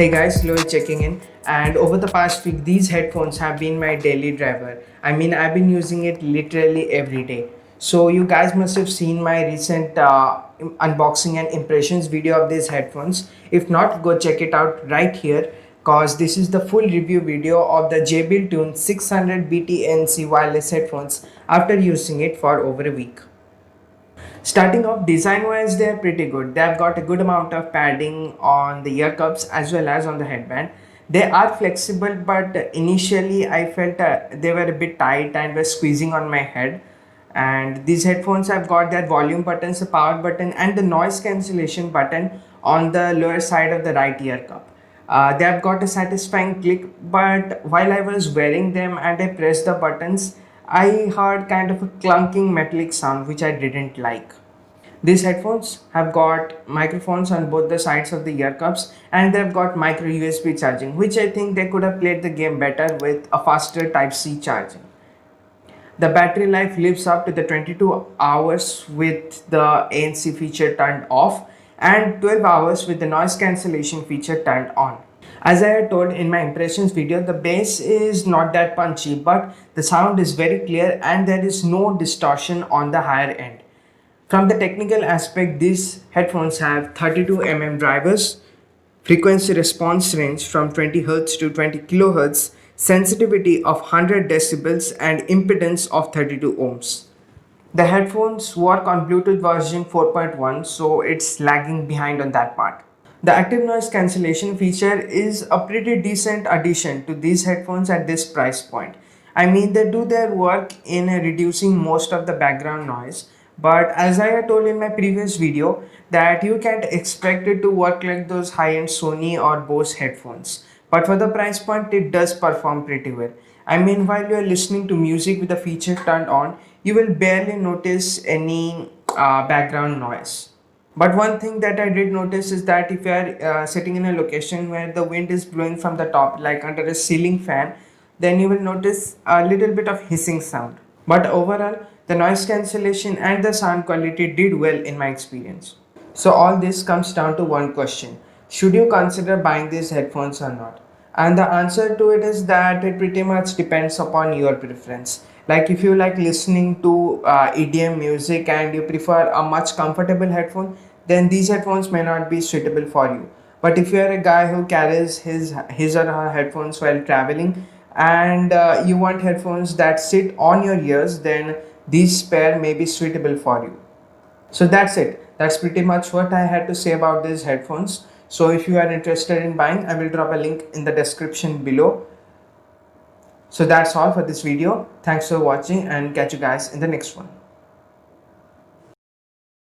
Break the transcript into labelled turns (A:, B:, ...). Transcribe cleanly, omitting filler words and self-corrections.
A: Hey guys, Louis checking in. And over the past week, these headphones have been my daily driver. I mean, I've been using it literally every day. So you guys must have seen my recent unboxing and impressions video of these headphones. If not, go check it out right here, cause this is the full review video of the JBL Tune 600 BT/NC wireless headphones after using it for over a week. Starting off design wise, they're pretty good. They've got a good amount of padding on the ear cups as well as on the headband. They are flexible, but initially I felt they were a bit tight and were squeezing on my head. And these headphones have got their volume buttons, the power button, and the noise cancellation button on the lower side of the right ear cup. They have got a satisfying click, but while I was wearing them and I pressed the buttons, I heard kind of a clunking metallic sound which I didn't like. These headphones have got microphones on both the sides of the ear cups, and they've got micro USB charging, which I think they could have played the game better with a faster Type C charging. The battery life lives up to the 22 hours with the ANC feature turned off and 12 hours with the noise cancellation feature turned on. As I had told in my impressions video, the bass is not that punchy, but the sound is very clear and there is no distortion on the higher end. From the technical aspect, these headphones have 32 drivers, frequency response range from 20 Hz to 20 kHz, sensitivity of 100 decibels, and impedance of 32 ohms. The headphones work on Bluetooth version 4.1, so it's lagging behind on that part. The active noise cancellation feature is a pretty decent addition to these headphones at this price point. I mean, they do their work in reducing most of the background noise, but as I had told in my previous video, that you can't expect it to work like those high-end Sony or Bose headphones. But for the price point, it does perform pretty well. I mean, while you're listening to music with the feature turned on, you will barely notice any background noise. But one thing that I did notice is that if you are sitting in a location where the wind is blowing from the top, like under a ceiling fan, then you will notice a little bit of hissing sound. But overall, the noise cancellation and the sound quality did well in my experience. So all this comes down to one question. Should you consider buying these headphones or not? And the answer to it is that it pretty much depends upon your preference. Like if you like listening to EDM music and you prefer a much comfortable headphone, then these headphones may not be suitable for you. But if you're a guy who carries his or her headphones while traveling and you want headphones that sit on your ears, then these pair may be suitable for you. So that's it. That's pretty much what I had to say about these headphones. So if you are interested in buying, I will drop a link in the description below. So that's all for this video. Thanks for watching and catch you guys in the next one.